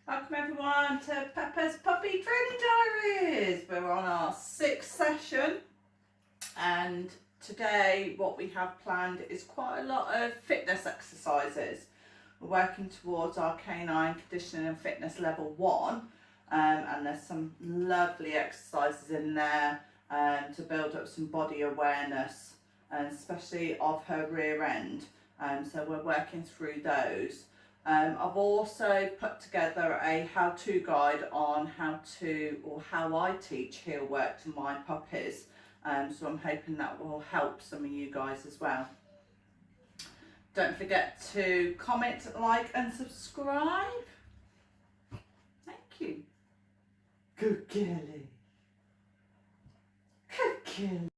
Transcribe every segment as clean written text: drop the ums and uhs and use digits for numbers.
Welcome everyone to Pepa's Puppy Training Diaries. We're on our 6th session and today what we have planned is quite a lot of fitness exercises. We're working towards our canine conditioning and fitness level 1 and there's some lovely exercises in there to build up some body awareness, and especially of her rear end. So we're working through those. I've also put together a how-to guide on how I teach heel work to my puppies, so I'm hoping that will help some of you guys as well. Don't forget to comment, like and subscribe. Thank you. Good girlie. Good girlie.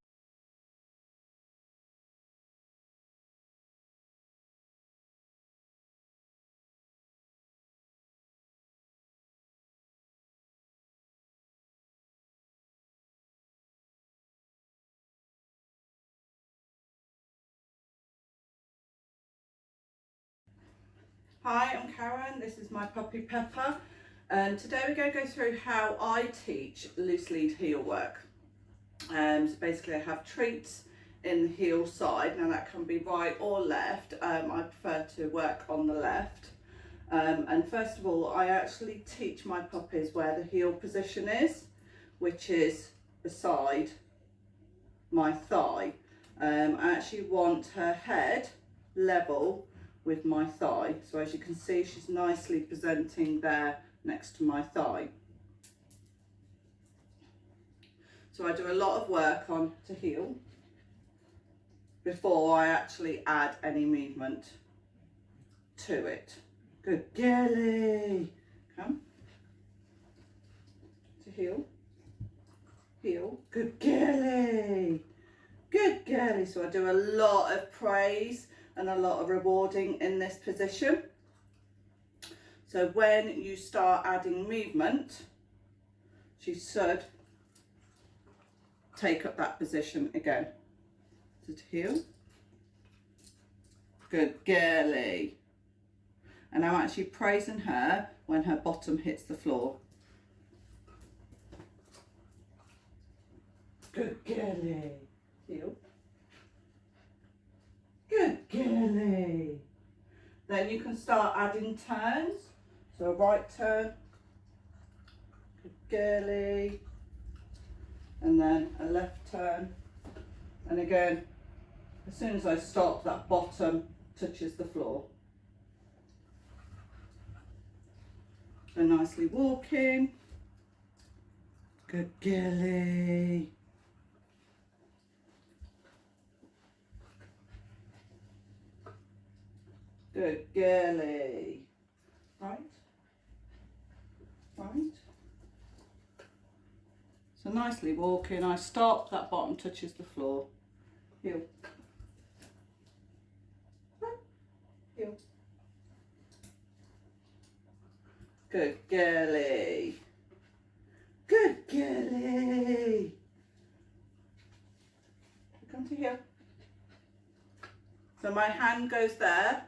Hi, I'm Karen, this is my puppy Pepa, and today we're going to go through how I teach loose lead heel work. So basically I have treats in the heel side. Now that can be right or left. I prefer to work on the left. And first of all, I actually teach my puppies where the heel position is, which is beside my thigh. I actually want her head level with my thigh. So as you can see, she's nicely presenting there next to my thigh. So I do a lot of work on to heel before I actually add any movement to it. Good girlie. Come. To heel. Heel. Good girlie. Good girlie. So I do a lot of praise and a lot of rewarding in this position. So when you start adding movement, she should take up that position again. To heel. Good girlie. And I'm actually praising her when her bottom hits the floor. Good girlie. Heel. Good girlie. Then you can start adding turns. So a right turn. Good girlie. And then a left turn. And again, as soon as I stop, that bottom touches the floor. So nicely walking. Good girlie. Good girlie. Right. Right. So nicely walking. I stop, that bottom touches the floor. Heel. Heel. Good girlie. Good girlie. Come to here. So my hand goes there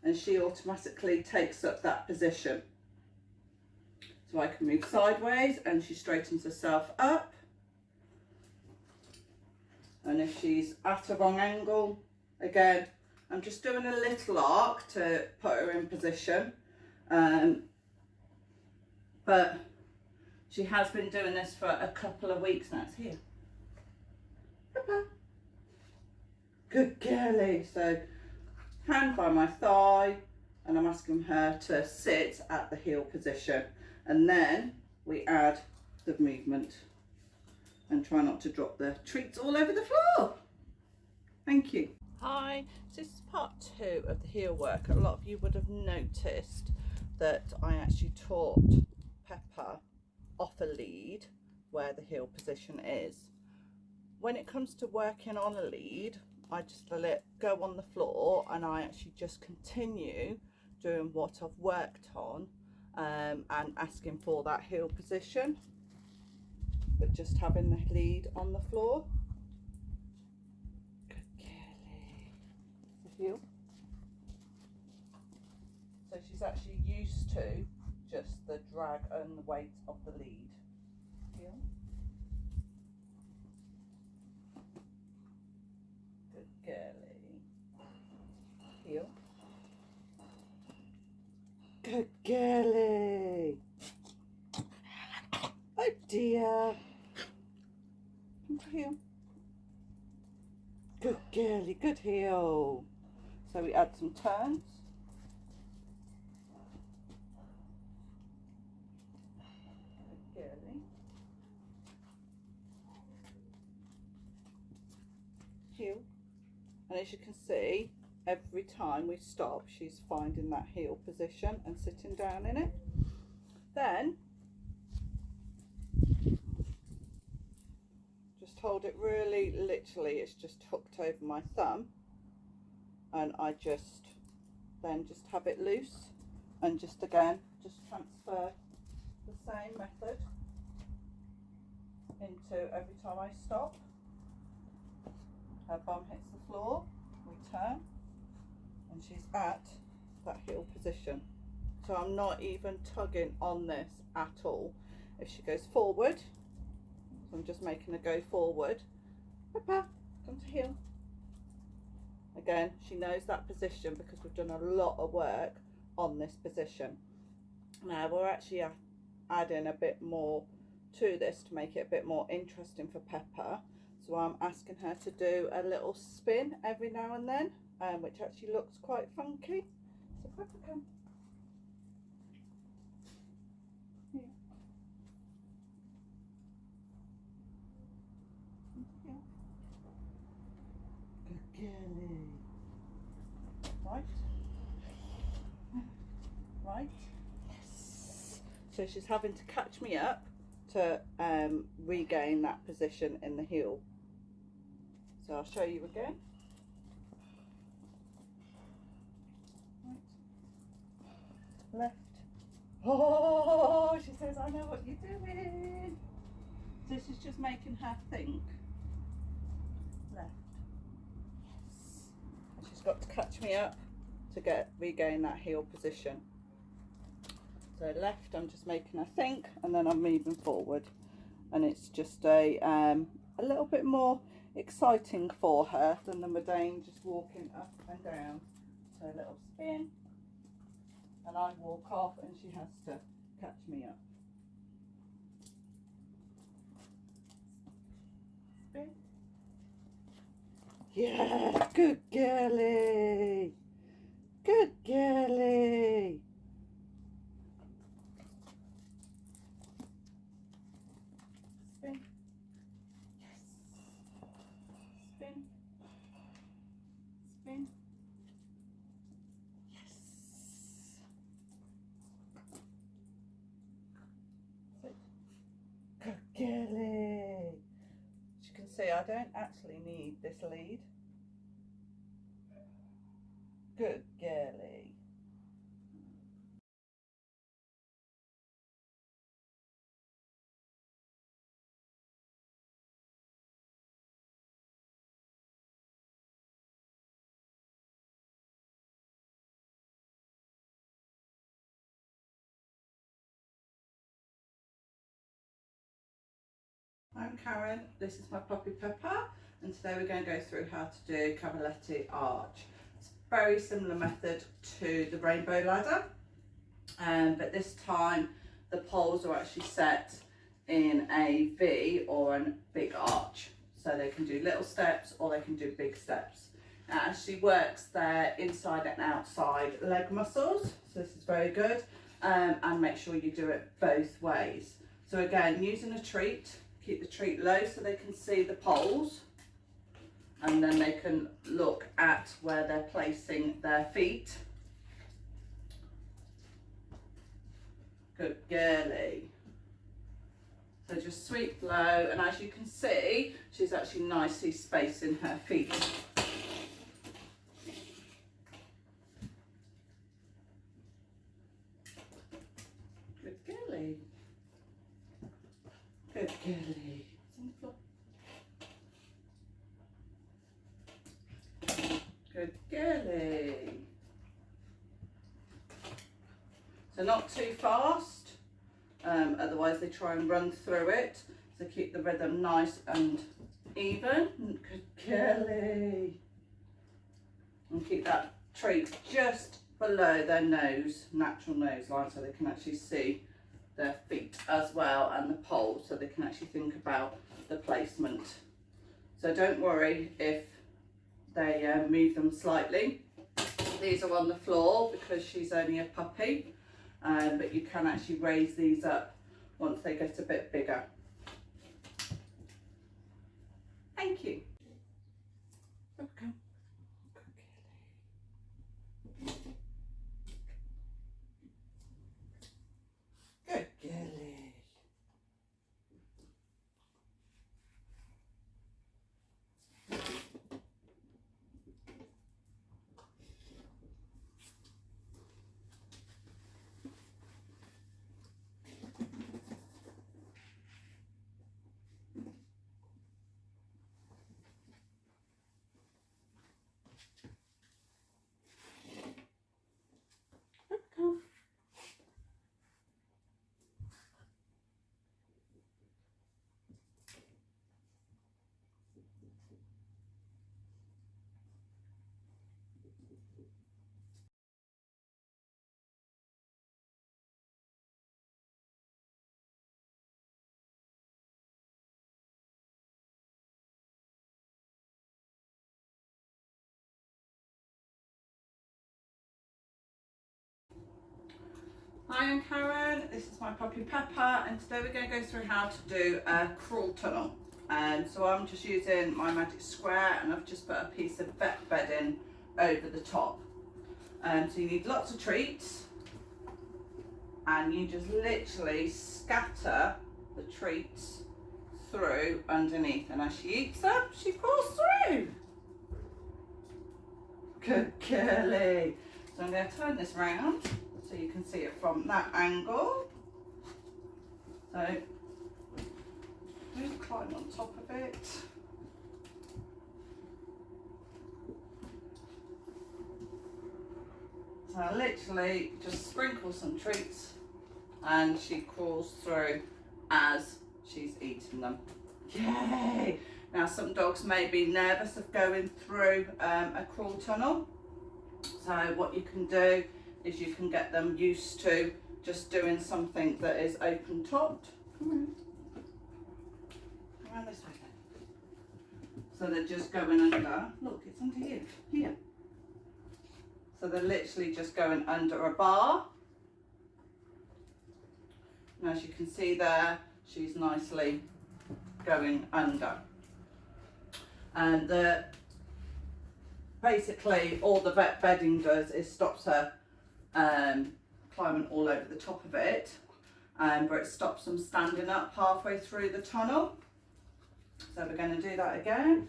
and she automatically takes up that position. So I can move sideways and she straightens herself up. And if she's at a wrong angle, again, I'm just doing a little arc to put her in position. But she has been doing this for a couple of weeks now. It's here. Pepa. Good girlie. So hand by my thigh and I'm asking her to sit at the heel position. And then we add the movement and try not to drop the treats all over the floor. Thank you. Hi, so this is part 2 of the heel work. A lot of you would have noticed that I actually taught Pepa off a lead where the heel position is. When it comes to working on a lead, I just let it go on the floor and I actually just continue doing what I've worked on and asking for that heel position, but just having the lead on the floor. Good girlie. The heel. So she's actually used to just the drag and the weight of the lead. Heel. Good girly. Heel. Good girly. Oh dear. Heel. Good girly, good heel. So we add some turns. Good girly. Heel. And as you can see, every time we stop, she's finding that heel position and sitting down in it. Then just hold it really, literally, it's just hooked over my thumb, and I just have it loose, and just again just transfer the same method into every time I stop. Her bum hits the floor, we turn, and she's at that heel position. So I'm not even tugging on this at all. If she goes forward, so I'm just making her go forward. Pepa, come to heel. Again, she knows that position because we've done a lot of work on this position. Now we're actually adding a bit more to this to make it a bit more interesting for Pepa. So I'm asking her to do a little spin every now and then, which actually looks quite funky. So Pepa, come. Here. Good girly. Right. Right. Yes. So she's having to catch me up to regain that position in the heel. So I'll show you again. Right. Left. Oh, she says, I know what you're doing. So she's just making her think. Left. Yes. And she's got to catch me up to regain that heel position. So left, I'm just making her think, and then I'm moving forward, and it's just a little bit more exciting for her than the mundane just walking up and down. So a little spin, and I walk off, and she has to catch me up. Spin. Yeah, good girly. Good girly. Spin. Yes. Spin. Spin. Yes. Sit. Good girly. As you can see, I don't actually need this lead. Good girly. I'm Karen, this is my puppy Pepa, and today we're going to go through how to do Cavalettis Arc. It's a very similar method to the rainbow ladder, but this time the poles are actually set in a V or a big arch, so they can do little steps or they can do big steps. It actually works their inside and outside leg muscles, so this is very good, and make sure you do it both ways. So again, using a treat, keep the treat low so they can see the poles, and then they can look at where they're placing their feet. Good girly. So just sweep low, and as you can see, she's actually nicely spacing her feet. Good girly. Good girly. Good girly. So not too fast, otherwise they try and run through it. So keep the rhythm nice and even. Good Kelly. And keep that treat just below their nose, natural nose line, so they can actually see their feet as well and the pole, so they can actually think about the placement. So don't worry if they move them slightly. These are on the floor because she's only a puppy, but you can actually raise these up once they get a bit bigger. Thank you. Okay. Good girlie. Hi, I'm Karen, this is my puppy Peppa, and today we're going to go through how to do a crawl tunnel. So I'm just using my magic square, and I've just put a piece of vet bedding over the top. So you need lots of treats, and you just literally scatter the treats through underneath, and as she eats them, she crawls through. Good girlie. So I'm going to turn this round so you can see it from that angle. So just climb on top of it. So I literally just sprinkle some treats and she crawls through as she's eating them. Yay! Now some dogs may be nervous of going through a crawl tunnel. So what you can do is you can get them used to just doing something that is open topped. Come around this way then. So they're just going under. Look, it's under you. Here. So they're literally just going under a bar. And as you can see there, she's nicely going under. And basically all the vet bedding does is stops her climbing all over the top of it, but it stops them standing up halfway through the tunnel. So we're going to do that again.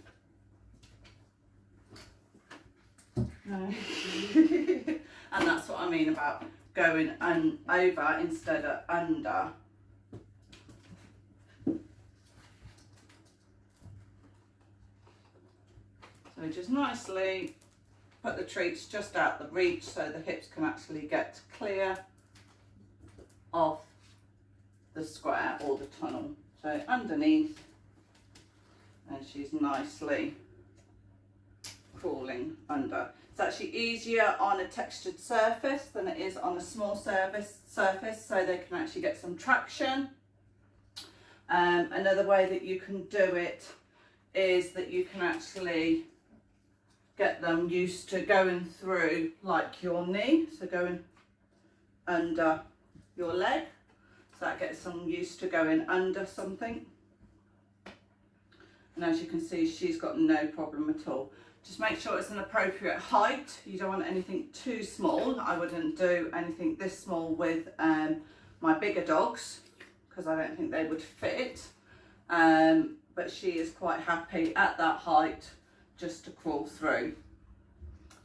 And that's what I mean about going over instead of under. So just nicely put the treats just out the reach so the hips can actually get clear of the square or the tunnel. So underneath, and she's nicely crawling under. It's actually easier on a textured surface than it is on a small surface, so they can actually get some traction. Another way that you can do it is that you can actually get them used to going through like your knee, so going under your leg, so that gets them used to going under something. And as you can see, she's got no problem at all. Just make sure it's an appropriate height. You don't want anything too small. I wouldn't do anything this small with my bigger dogs because I don't think they would fit, but she is quite happy at that height just to crawl through.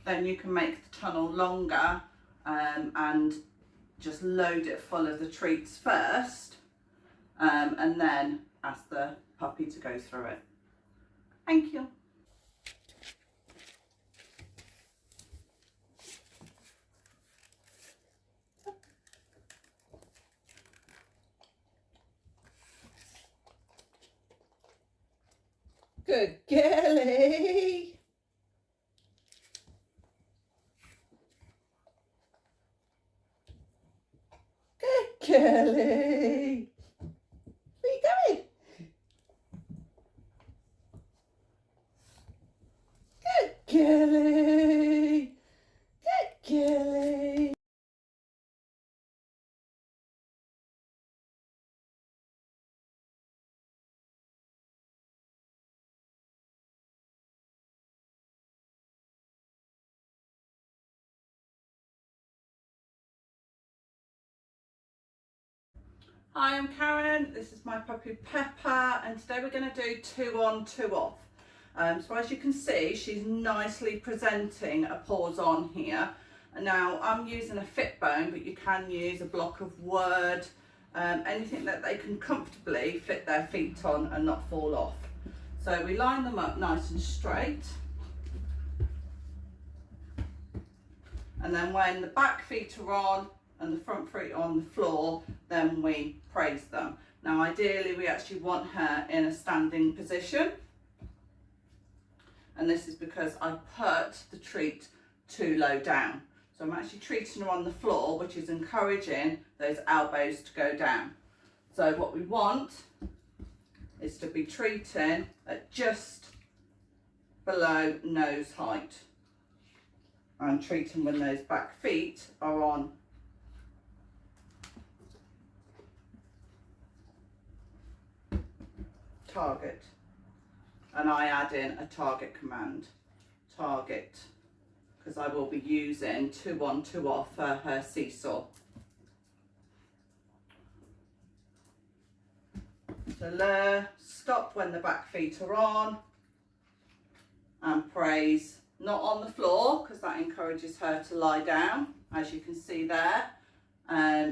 Then you can make the tunnel longer and just load it full of the treats first, and then ask the puppy to go through it. Thank you. Good girlie. Good girlie. What are you doing? Good girlie. Good girlie. Hi, I'm Karen. This is my puppy Peppa, and today we're going to do 2 on, 2 off. So as you can see, she's nicely presenting a paws on here. And now I'm using a fit bone, but you can use a block of wood, anything that they can comfortably fit their feet on and not fall off. So we line them up nice and straight. And then when the back feet are on and the front feet are on the floor, then we praise them. Now ideally we actually want her in a standing position, and this is because I put the treat too low down. So I'm actually treating her on the floor, which is encouraging those elbows to go down. So what we want is to be treating at just below nose height. I'm treating when those back feet are on target, and I add in a target command, target, because I will be using 2 on, 2 off for her seesaw. So stop when the back feet are on, and praise not on the floor, because that encourages her to lie down, as you can see there.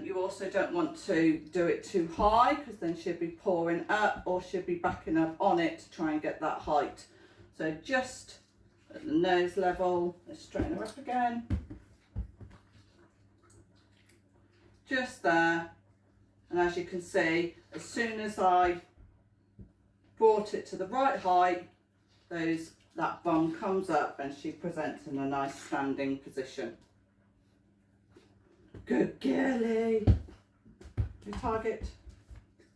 You also don't want to do it too high, because then she'll be pouring up or she'll be backing up on it to try and get that height. So just at the nose level, let's straighten her up again. Just there. And as you can see, as soon as I brought it to the right height, that bum comes up and she presents in a nice standing position. Good girlie. Your target.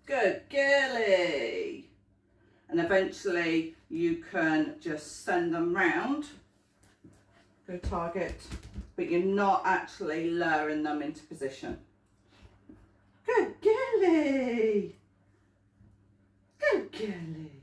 Good girlie. And eventually you can just send them round. Good target. But you're not actually lowering them into position. Good girlie. Good girlie.